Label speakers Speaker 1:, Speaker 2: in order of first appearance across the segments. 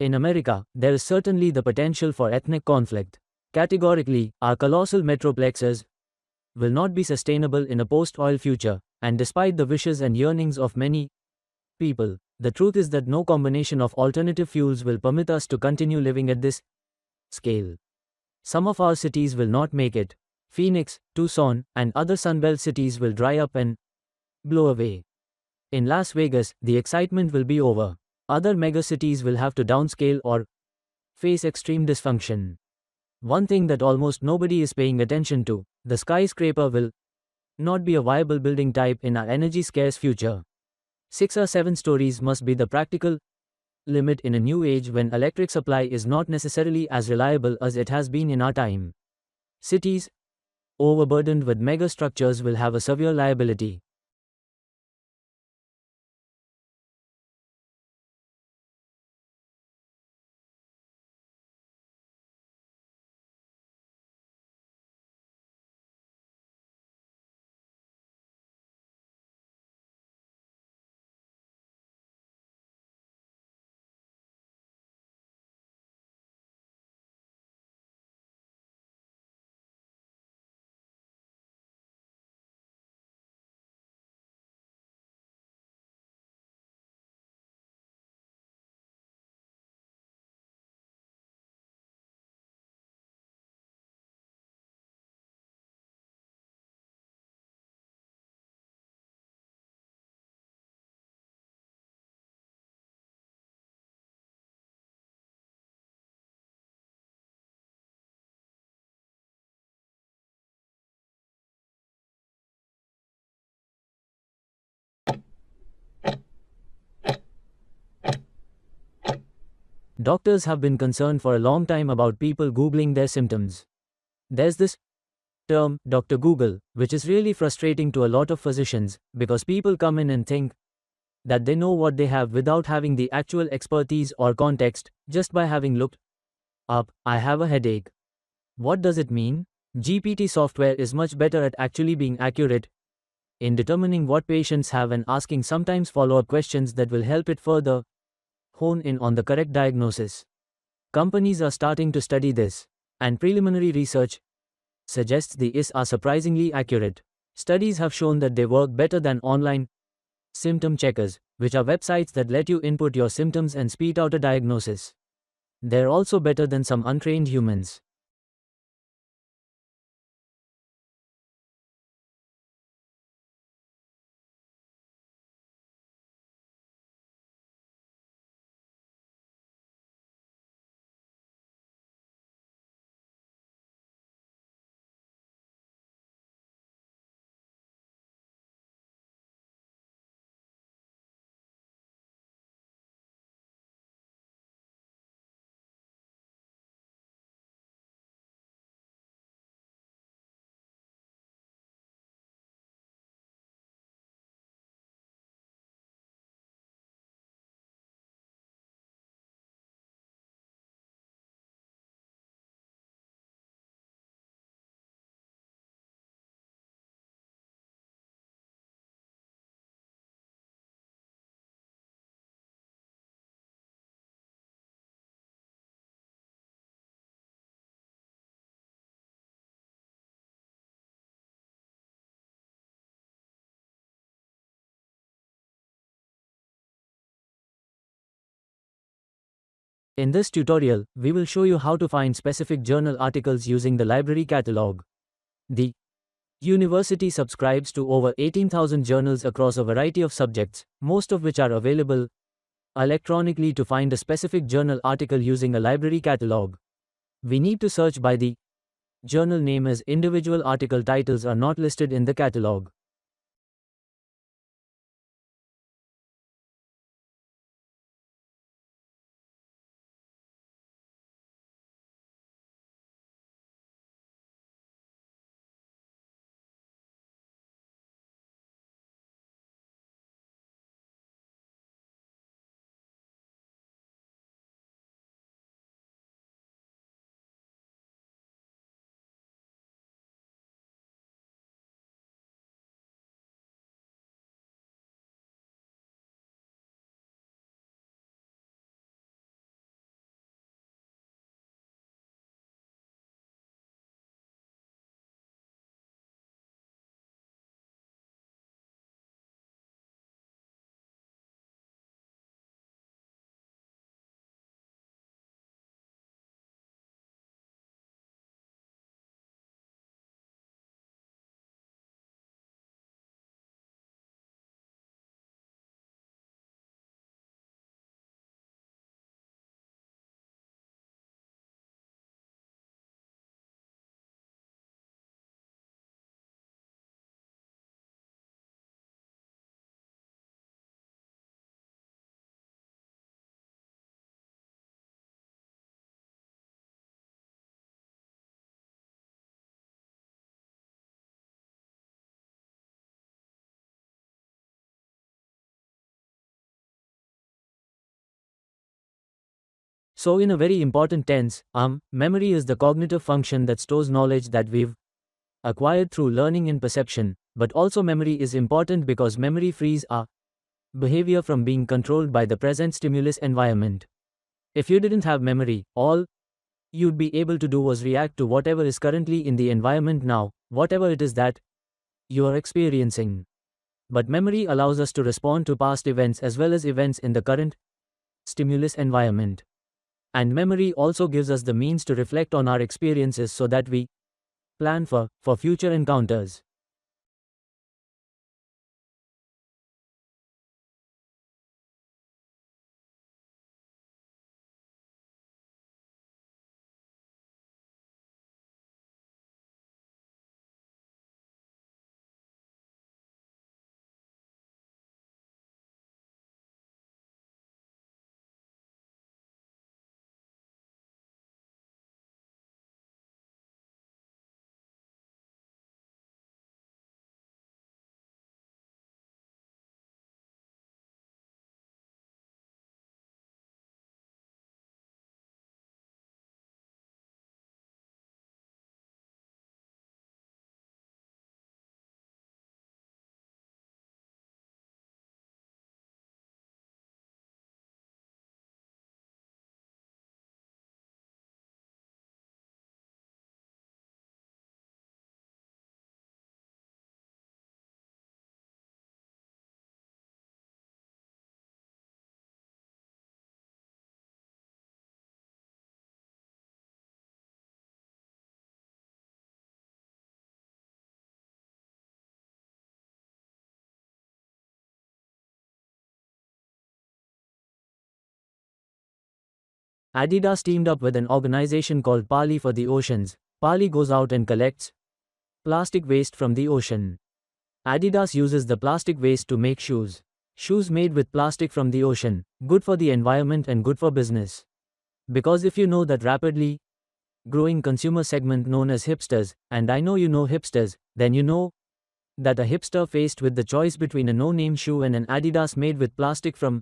Speaker 1: In America, there is certainly the potential for ethnic conflict. Categorically, our colossal metroplexes will not be sustainable in a post-oil future, and despite the wishes and yearnings of many people, the truth is that no combination of alternative fuels will permit us to continue living at this scale. Some of our cities will not make it. Phoenix, Tucson, and other Sunbelt cities will dry up and blow away. In Las Vegas, the excitement will be over. Other megacities will have to downscale or face extreme dysfunction. One thing that almost nobody is paying attention to: the skyscraper will not be a viable building type in our energy-scarce future. 6 or 7 stories must be the practical limit in a new age when electric supply is not necessarily as reliable as it has been in our time. Cities overburdened with megastructures will have a severe liability. Doctors have been concerned for a long time about people Googling their symptoms. There's this term, Dr. Google, which is really frustrating to a lot of physicians, because people come in and think that they know what they have without having the actual expertise or context, just by having looked up, "I have a headache." What does it mean? GPT software is much better at actually being accurate in determining what patients have and asking sometimes follow-up questions that will help it further hone in on the correct diagnosis. Companies are starting to study this, and preliminary research suggests the IS are surprisingly accurate. Studies have shown that they work better than online symptom checkers, which are websites that let you input your symptoms and spit out a diagnosis. They're also better than some untrained humans. In this tutorial, we will show you how to find specific journal articles using the library catalog. The university subscribes to over 18,000 journals across a variety of subjects, most of which are available electronically. To find a specific journal article using a library catalog, we need to search by the journal name, as individual article titles are not listed in the catalog. So in a very important tense, memory is the cognitive function that stores knowledge that we've acquired through learning and perception, but also memory is important because memory frees our behavior from being controlled by the present stimulus environment. If you didn't have memory, all you'd be able to do was react to whatever is currently in the environment now, whatever it is that you are experiencing. But memory allows us to respond to past events as well as events in the current stimulus environment. And memory also gives us the means to reflect on our experiences so that we plan for future encounters. Adidas teamed up with an organization called Pali for the Oceans. Pali goes out and collects plastic waste from the ocean. Adidas uses the plastic waste to make shoes. Shoes made with plastic from the ocean, good for the environment and good for business. Because if you know that rapidly growing consumer segment known as hipsters, and I know you know hipsters, then you know that a hipster faced with the choice between a no-name shoe and an Adidas made with plastic from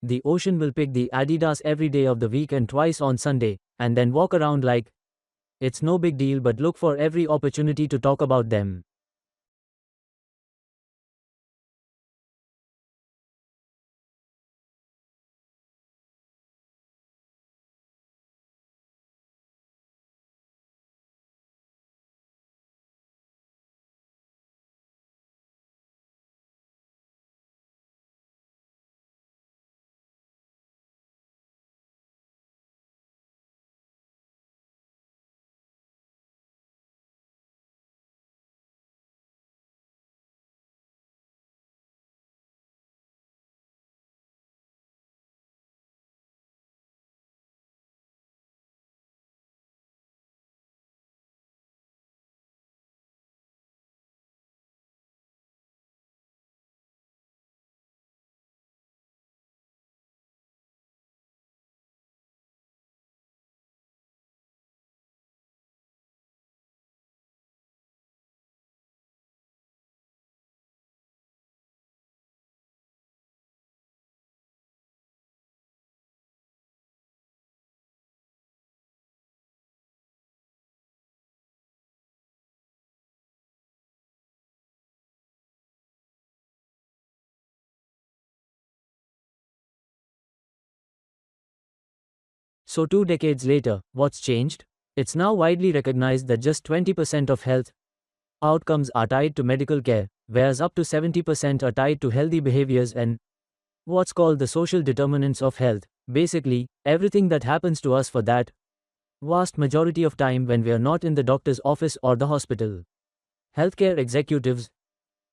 Speaker 1: the ocean will pick the Adidas every day of the week and twice on Sunday, and then walk around like it's no big deal but look for every opportunity to talk about them. So 2 decades later, what's changed? It's now widely recognized that just 20% of health outcomes are tied to medical care, whereas up to 70% are tied to healthy behaviors and what's called the social determinants of health. Basically, everything that happens to us for that vast majority of time when we are not in the doctor's office or the hospital. Healthcare executives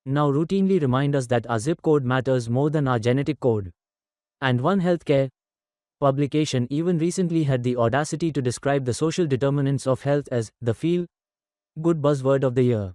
Speaker 1: now routinely remind us that our zip code matters more than our genetic code. And one healthcare publication even recently had the audacity to describe the social determinants of health as the feel good buzzword of the year.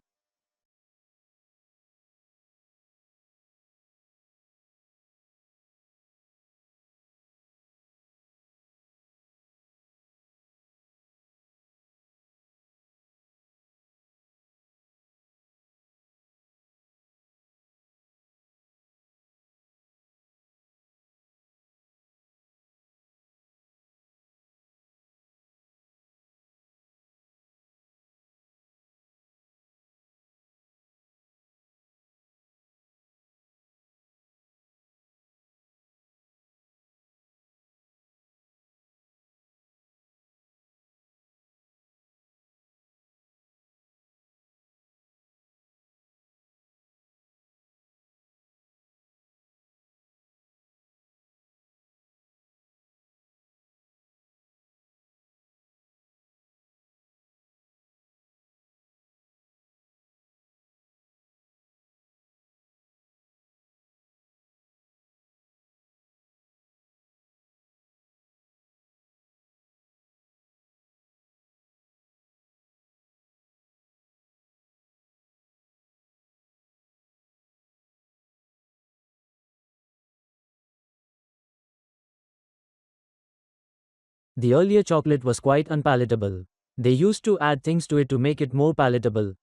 Speaker 1: The earlier chocolate was quite unpalatable. They used to add things to it to make it more palatable.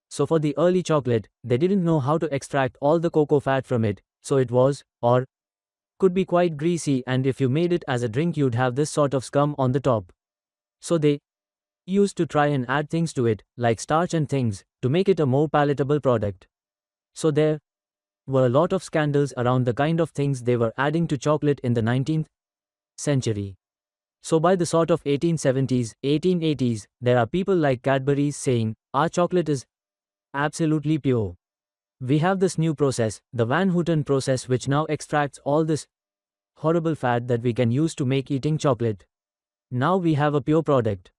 Speaker 1: So for the early chocolate, they didn't know how to extract all the cocoa fat from it, so it was, or could be quite greasy, and if you made it as a drink you'd have this sort of scum on the top. So they used to try and add things to it, like starch and things, to make it a more palatable product. So there were a lot of scandals around the kind of things they were adding to chocolate in the 19th century. So by the sort of 1870s, 1880s, there are people like Cadbury's saying, our chocolate is absolutely pure. We have this new process, the Van Houten process, which now extracts all this horrible fat that we can use to make eating chocolate. Now we have a pure product.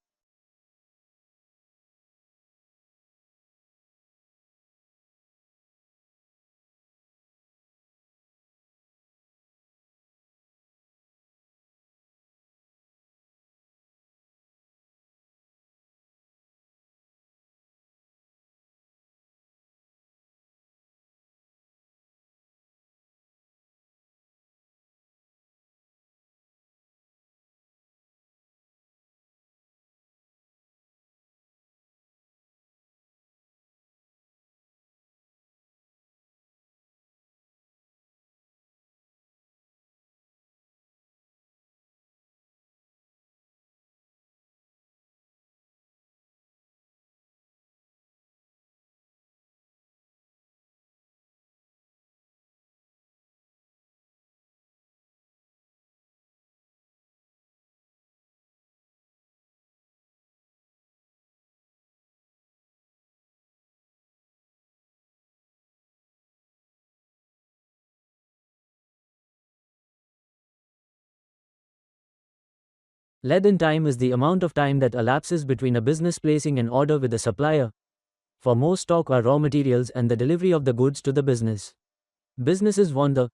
Speaker 1: Lead in time is the amount of time that elapses between a business placing an order with a supplier for more stock or raw materials and the delivery of the goods to the business. Businesses want the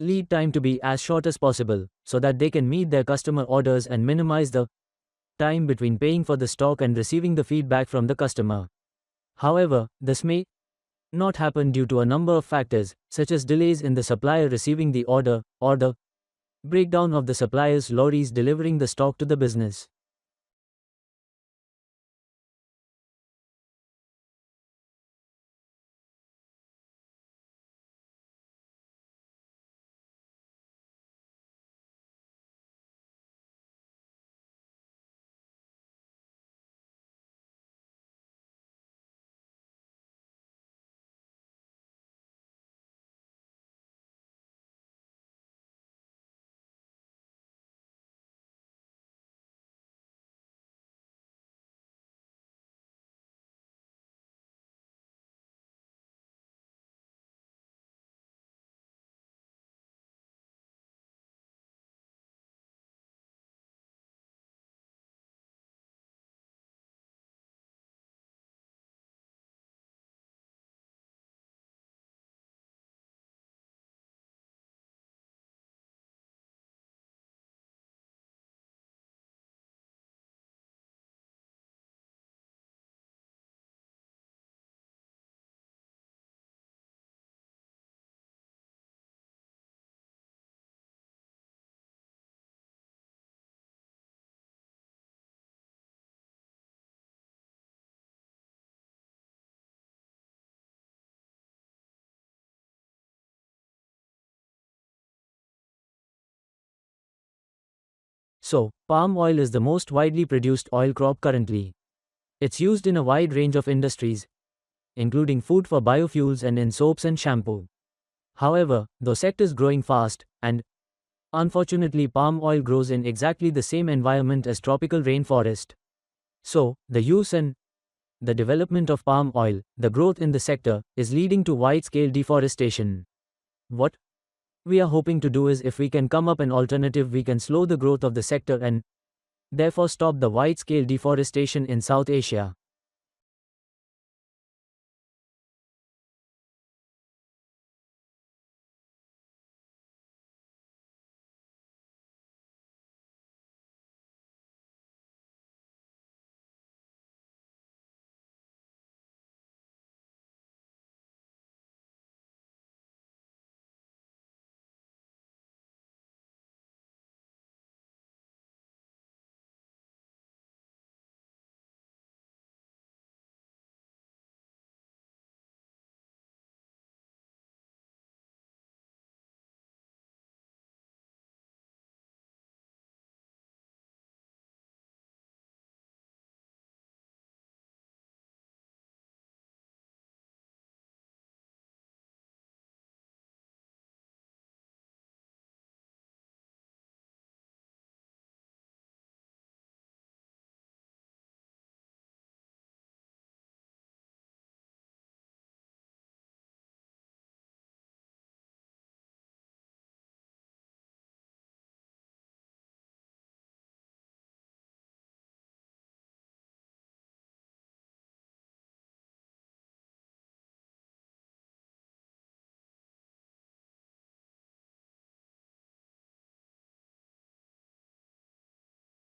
Speaker 1: lead time to be as short as possible so that they can meet their customer orders and minimize the time between paying for the stock and receiving the feedback from the customer. However, this may not happen due to a number of factors, such as delays in the supplier receiving the order or the breakdown of the supplier's lorries delivering the stock to the business. So, palm oil is the most widely produced oil crop currently. It's used in a wide range of industries, including food for biofuels and in soaps and shampoo. However, the sector is growing fast, and unfortunately, palm oil grows in exactly the same environment as tropical rainforest. So, the use and the development of palm oil, the growth in the sector, is leading to wide-scale deforestation. What we are hoping to do is, if we can come up an alternative, we can slow the growth of the sector and therefore stop the wide-scale deforestation in South Asia.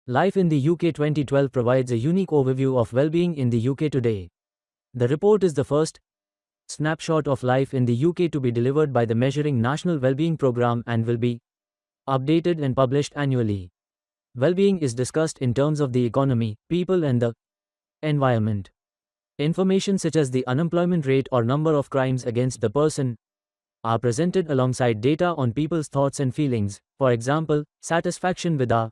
Speaker 1: Life in the UK 2012 provides a unique overview of well-being in the UK today. The report is the first snapshot of life in the UK to be delivered by the Measuring National Wellbeing Programme and will be updated and published annually. Well-being is discussed in terms of the economy, people and the environment. Information such as the unemployment rate or number of crimes against the person are presented alongside data on people's thoughts and feelings, for example, satisfaction with our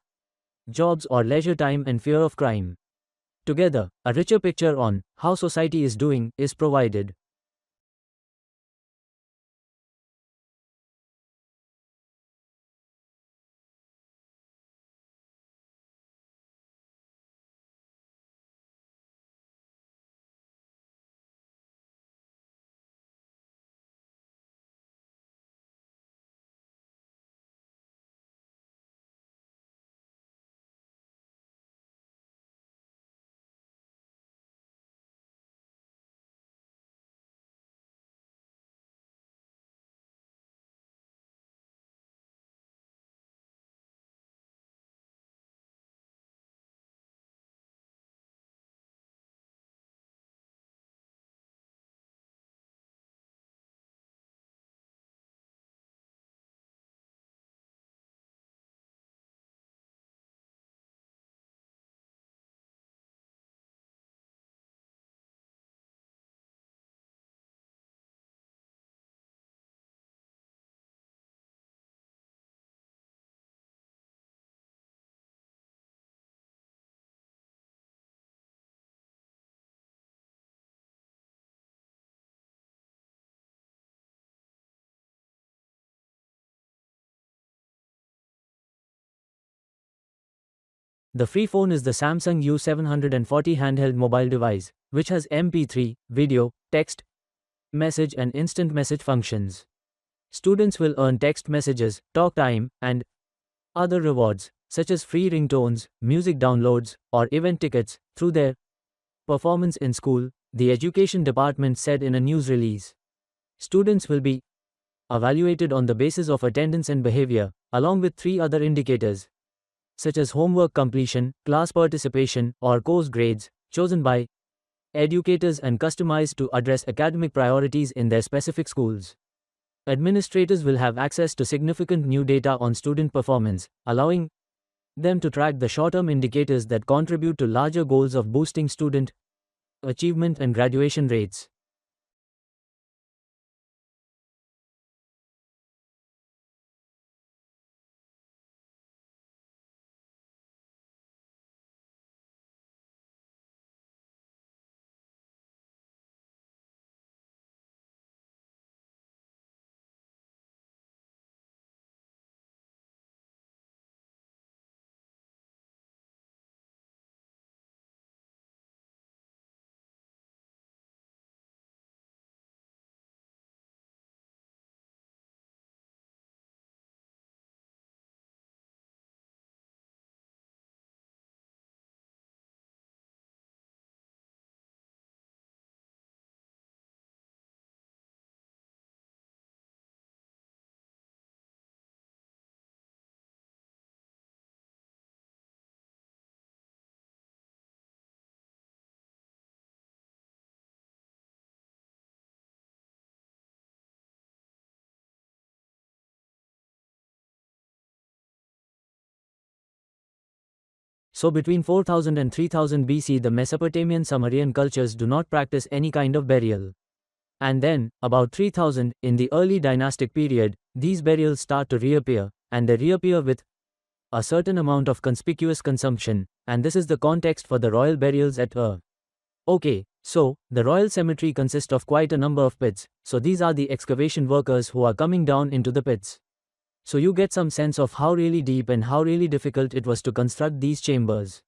Speaker 1: jobs or leisure time and fear of crime. Together, a richer picture on how society is doing is provided. The free phone is the Samsung U740 handheld mobile device, which has MP3, video, text, message and instant message functions. Students will earn text messages, talk time, and other rewards, such as free ringtones, music downloads, or event tickets, through their performance in school, the Education Department said in a news release. Students will be evaluated on the basis of attendance and behavior, along with three other indicators, such as homework completion, class participation, or course grades, chosen by educators and customized to address academic priorities in their specific schools. Administrators will have access to significant new data on student performance, allowing them to track the short-term indicators that contribute to larger goals of boosting student achievement and graduation rates. So between 4000 and 3000 BC, the Mesopotamian Sumerian cultures do not practice any kind of burial. And then, about 3000, in the early dynastic period, these burials start to reappear, and they reappear with a certain amount of conspicuous consumption, and this is the context for the royal burials at Ur. Okay, so, the royal cemetery consists of quite a number of pits, so these are the excavation workers who are coming down into the pits. So you get some sense of how really deep and how really difficult it was to construct these chambers.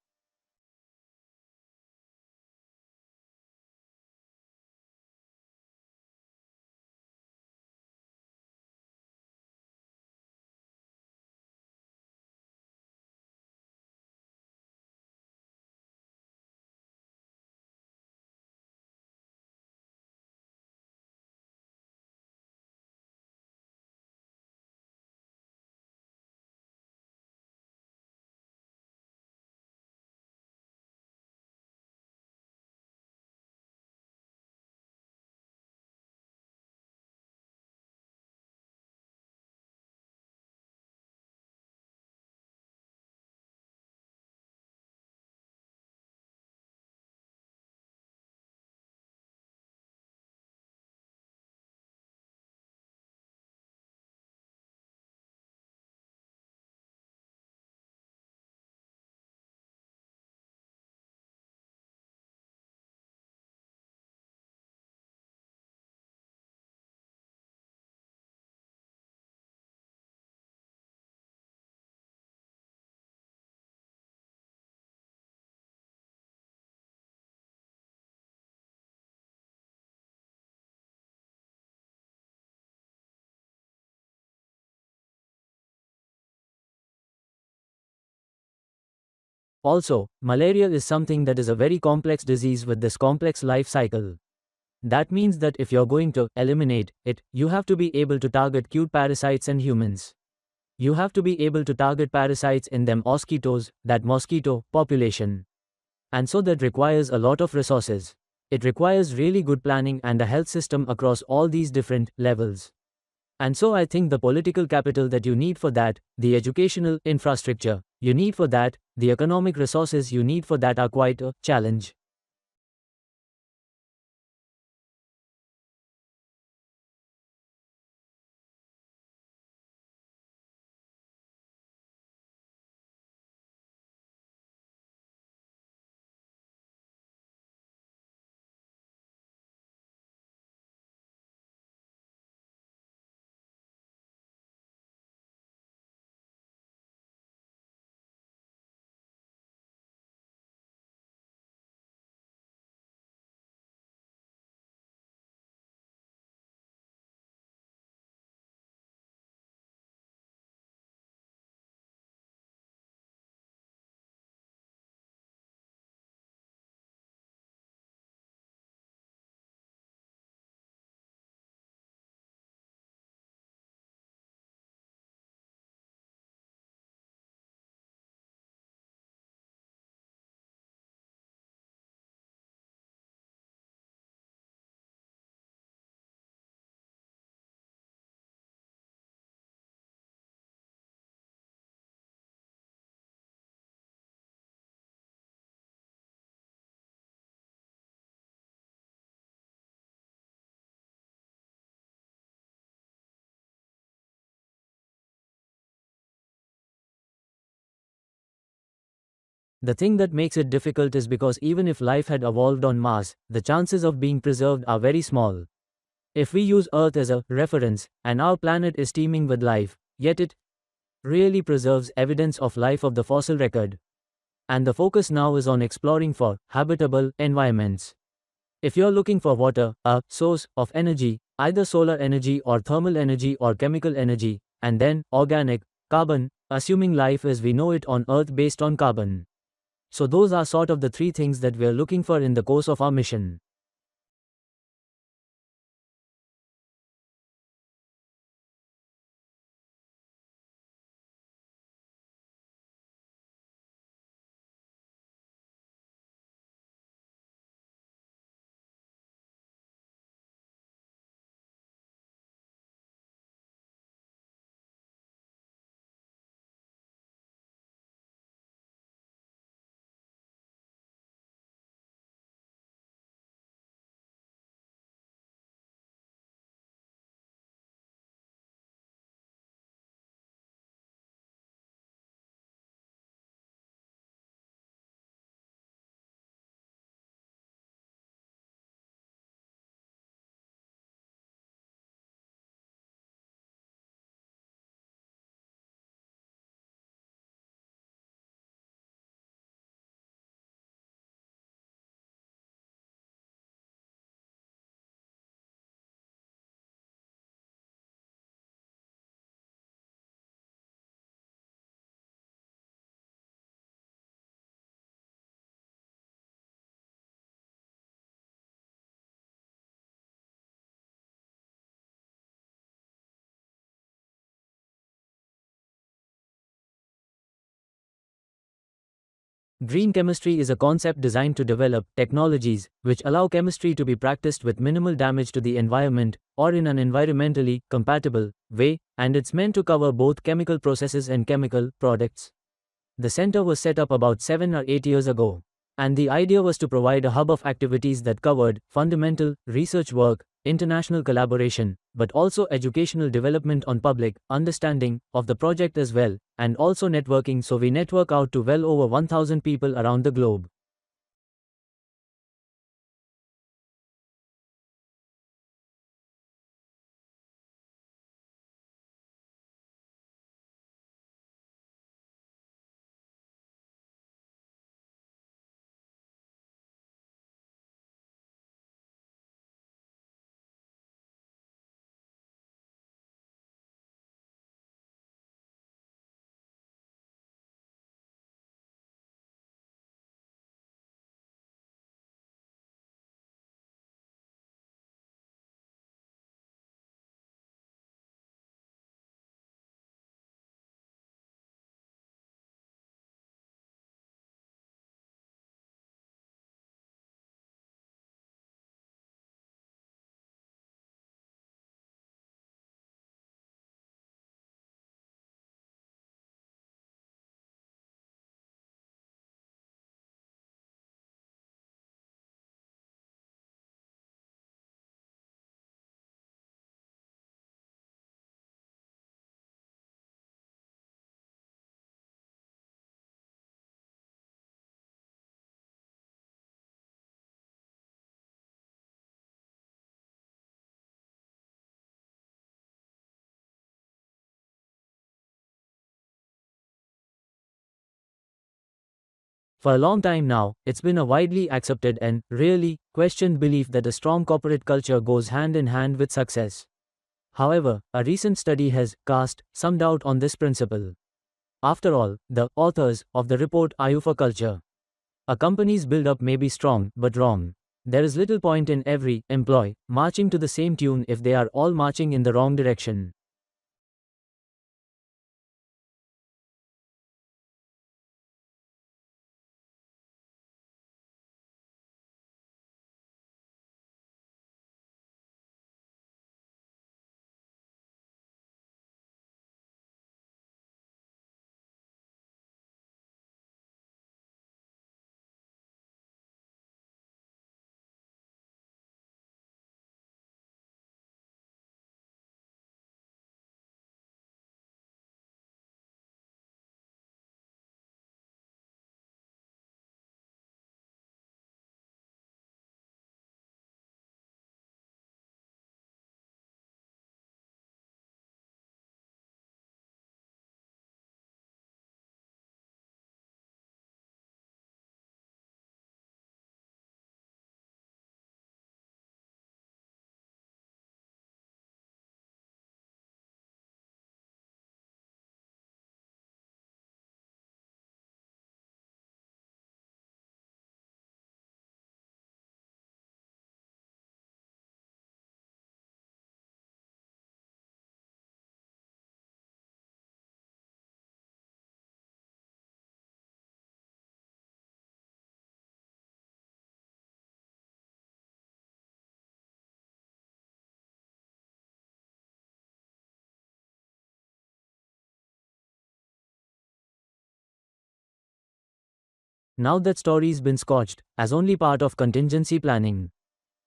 Speaker 1: Also, malaria is something that is a very complex disease with this complex life cycle. That means that if you're going to eliminate it, you have to be able to target cute parasites and humans. You have to be able to target parasites in them mosquitoes, that mosquito population. And so that requires a lot of resources. It requires really good planning and a health system across all these different levels. And so I think the political capital that you need for that, the educational infrastructure you need for that, the economic resources you need for that are quite a challenge. The thing that makes it difficult is because even if life had evolved on Mars, the chances of being preserved are very small. If we use Earth as a reference, and our planet is teeming with life, yet it really preserves evidence of life of the fossil record. And the focus now is on exploring for habitable environments. If you're looking for water, a source of energy, either solar energy or thermal energy or chemical energy, and then organic carbon, assuming life as we know it on Earth based on carbon. So those are sort of the three things that we're looking for in the course of our mission. Green chemistry is a concept designed to develop technologies which allow chemistry to be practiced with minimal damage to the environment or in an environmentally compatible way, and it's meant to cover both chemical processes and chemical products. The center was set up about 7 or 8 years ago, and the idea was to provide a hub of activities that covered fundamental research work, international collaboration, but also educational development on public understanding of the project as well, and also networking, so we network out to well over 1,000 people around the globe. For a long time now, it's been a widely accepted and really questioned belief that a strong corporate culture goes hand in hand with success. However, a recent study has cast some doubt on this principle. After all, the authors of the report argue for culture. A company's build-up may be strong, but wrong. There is little point in every employee marching to the same tune if they are all marching in the wrong direction. Now that story's been scotched as only part of contingency planning.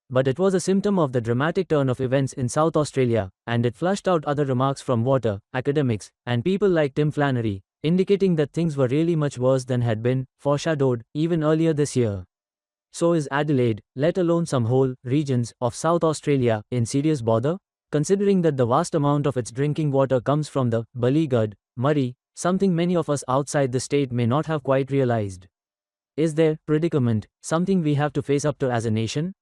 Speaker 1: But it was a symptom of the dramatic turn of events in South Australia, and it flushed out other remarks from water, academics, and people like Tim Flannery, indicating that things were really much worse than had been foreshadowed even earlier this year. So is Adelaide, let alone some whole regions of South Australia, in serious bother? Considering that the vast amount of its drinking water comes from the beleaguered Murray, something many of us outside the state may not have quite realized. Is their predicament something we have to face up to as a nation?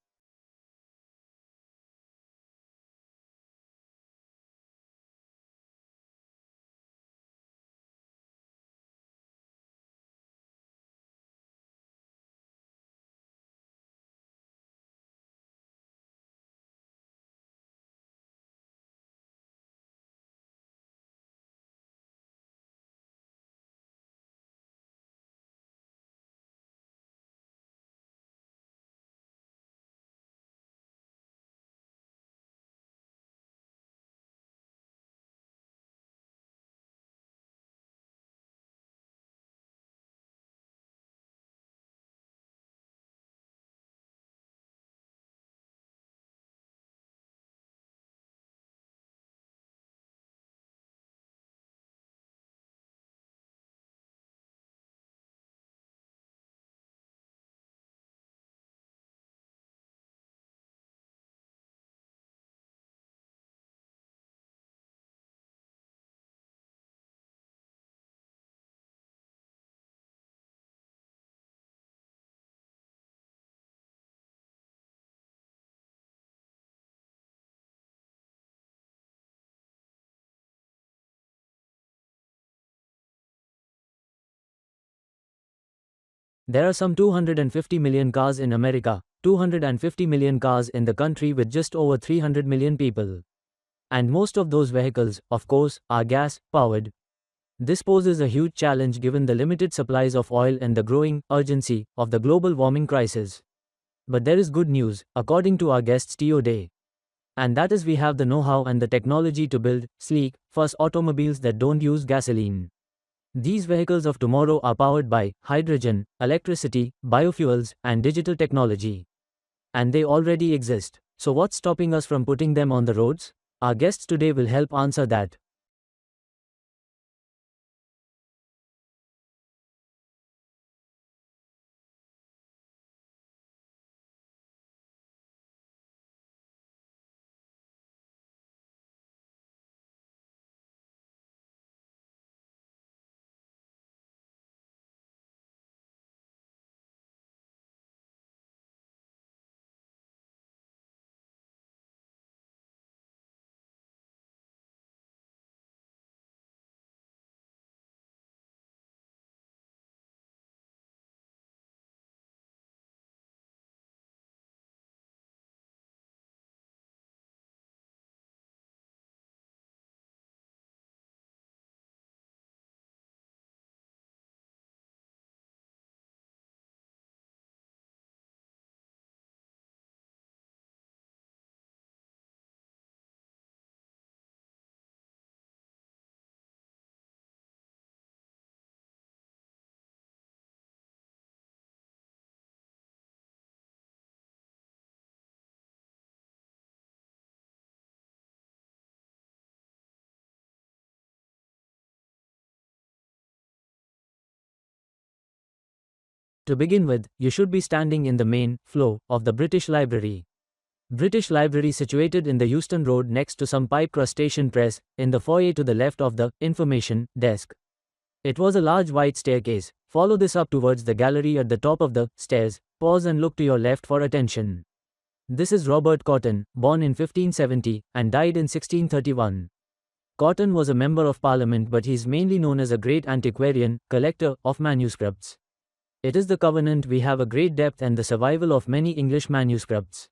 Speaker 1: There are some 250 million cars in America, 250 million cars in the country with just over 300 million people. And most of those vehicles, of course, are gas powered. This poses a huge challenge given the limited supplies of oil and the growing urgency of the global warming crisis. But there is good news, according to our guests today. And that is we have the know-how and the technology to build sleek, fast automobiles that don't use gasoline. These vehicles of tomorrow are powered by hydrogen, electricity, biofuels, and digital technology. And they already exist. So what's stopping us from putting them on the roads? Our guests today will help answer that. To begin with, you should be standing in the main floor of the British Library. British Library situated in the Euston Road next to some pipe crustacean press, in the foyer to the left of the information desk. It was a large white staircase. Follow this up towards the gallery at the top of the stairs. Pause and look to your left for attention. This is Robert Cotton, born in 1570 and died in 1631. Cotton was a member of parliament, but he is mainly known as a great antiquarian, collector of manuscripts. It is the covenant we have a great depth and the survival of many English manuscripts.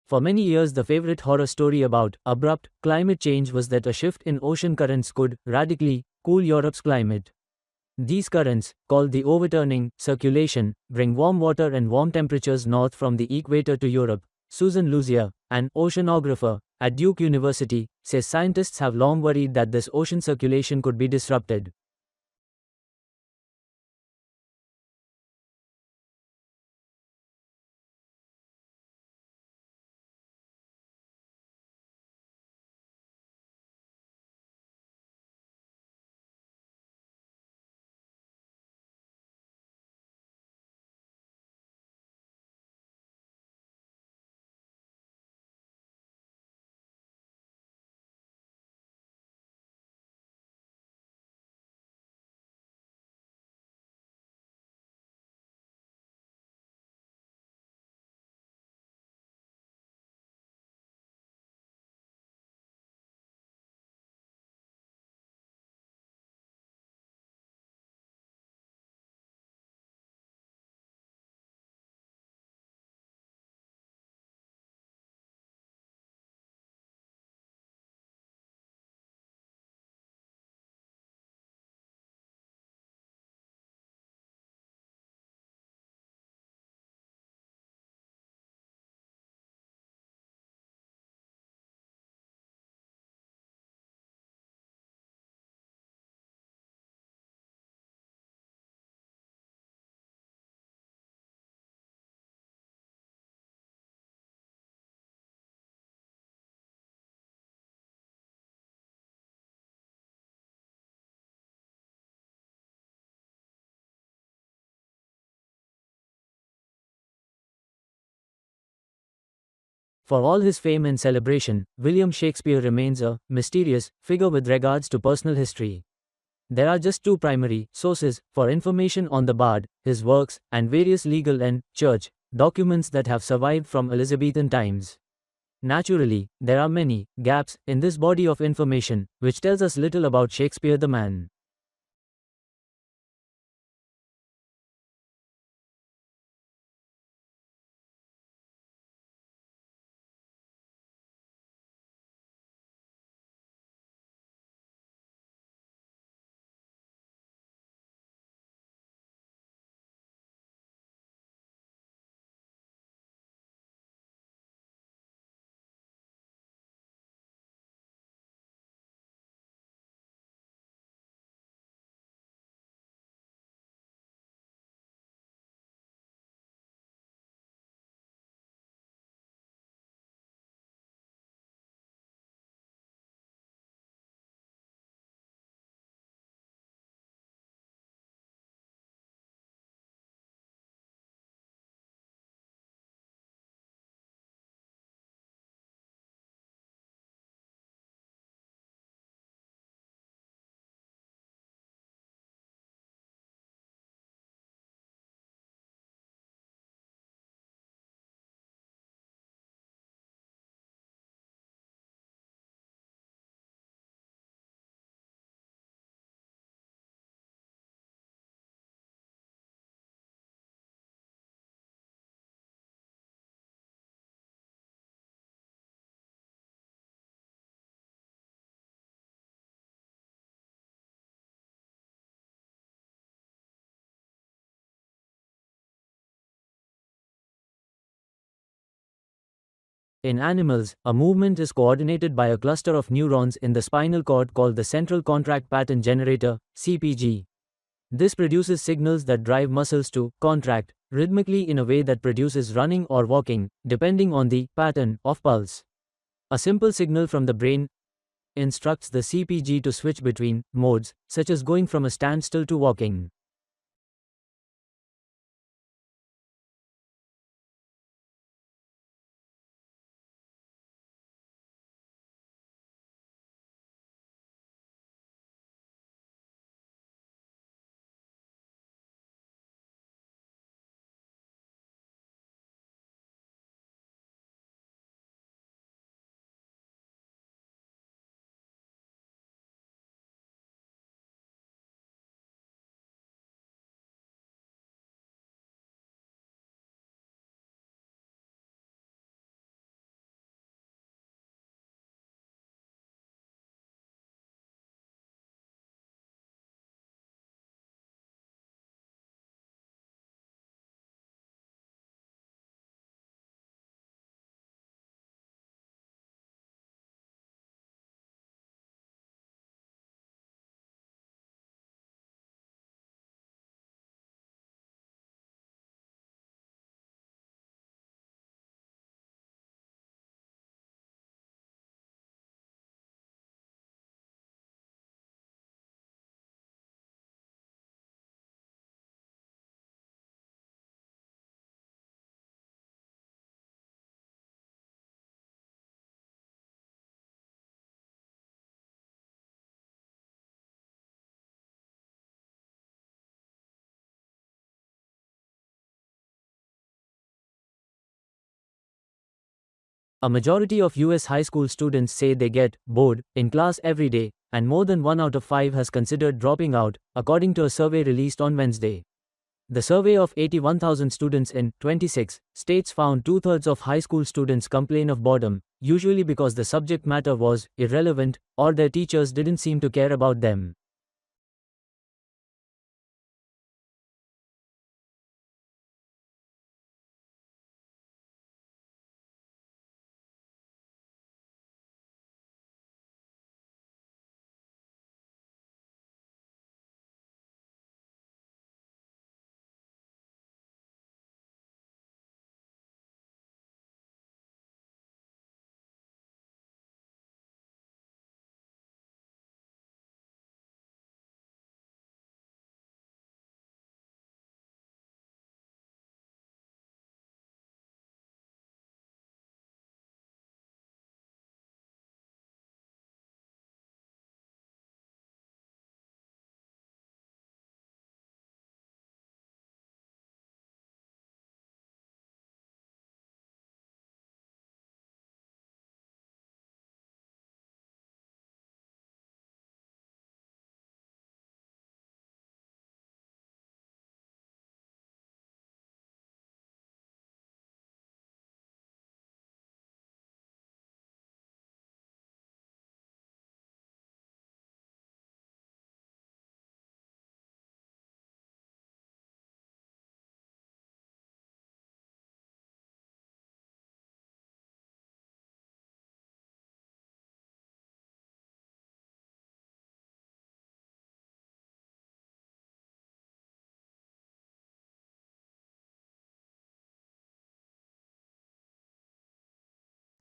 Speaker 1: For many years, the favorite horror story about abrupt climate change was that a shift in ocean currents could radically cool Europe's climate. These currents, called the overturning circulation, bring warm water and warm temperatures north from the equator to Europe. Susan Luzier, an oceanographer at Duke University, says scientists have long worried that this ocean circulation could be disrupted. For all his fame and celebration, William Shakespeare remains a mysterious figure with regards to personal history. There are just two primary sources for information on the bard: his works, and various legal and church documents that have survived from Elizabethan times. Naturally, there are many gaps in this body of information, which tells us little about Shakespeare the man. In animals, a movement is coordinated by a cluster of neurons in the spinal cord called the central contract pattern generator, CPG. This produces signals that drive muscles to contract rhythmically in a way that produces running or walking, depending on the pattern of pulse. A simple signal from the brain instructs the CPG to switch between modes, such as going from a standstill to walking. A majority of US high school students say they get bored in class every day, and more than 1 out of 5 has considered dropping out, according to a survey released on Wednesday. The survey of 81,000 students in 26 states found two-thirds of high school students complain of boredom, usually because the subject matter was irrelevant or their teachers didn't seem to care about them.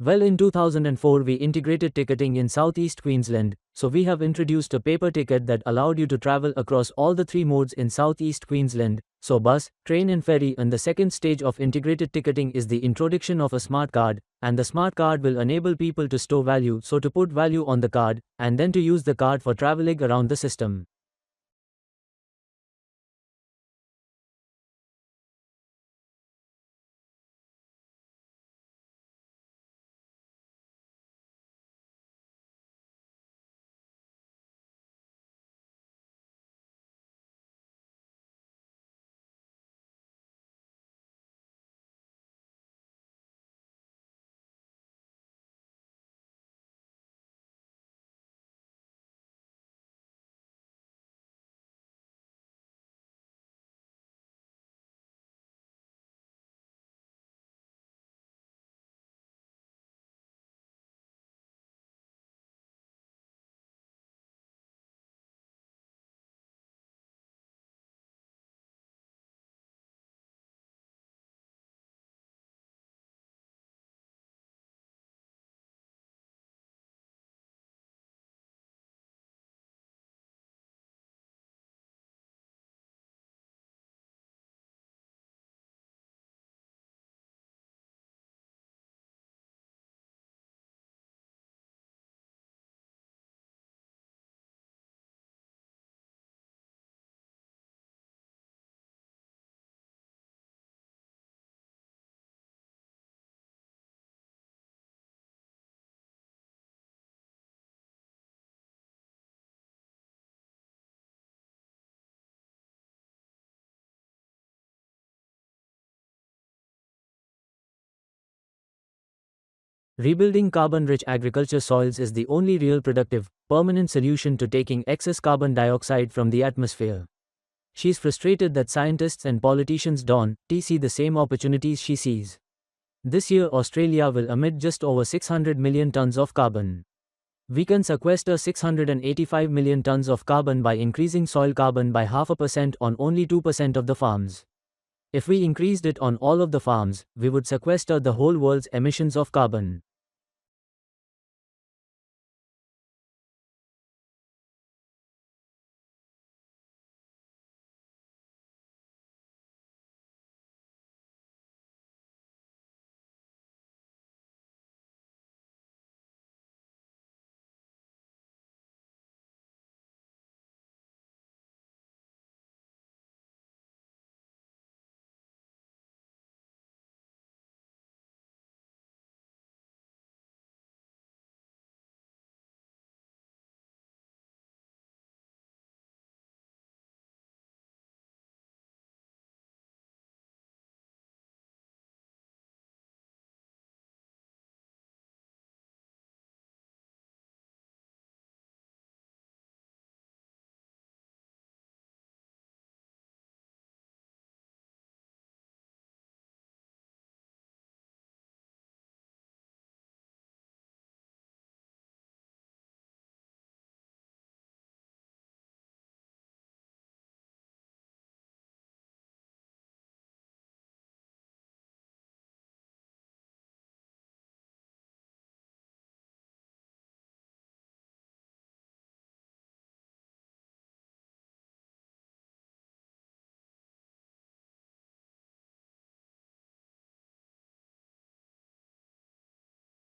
Speaker 1: Well, in 2004 we integrated ticketing in Southeast Queensland, so we have introduced a paper ticket that allowed you to travel across all the three modes in Southeast Queensland, so bus, train and ferry. And the second stage of integrated ticketing is the introduction of a smart card, and the smart card will enable people to store value, so to put value on the card, and then to use the card for traveling around the system. Rebuilding carbon-rich agriculture soils is the only real productive, permanent solution to taking excess carbon dioxide from the atmosphere. She's frustrated that scientists and politicians don't see the same opportunities she sees. This year Australia will emit just over 600 million tons of carbon. We can sequester 685 million tons of carbon by increasing soil carbon by 0.5% on only 2% of the farms. If we increased it on all of the farms, we would sequester the whole world's emissions of carbon.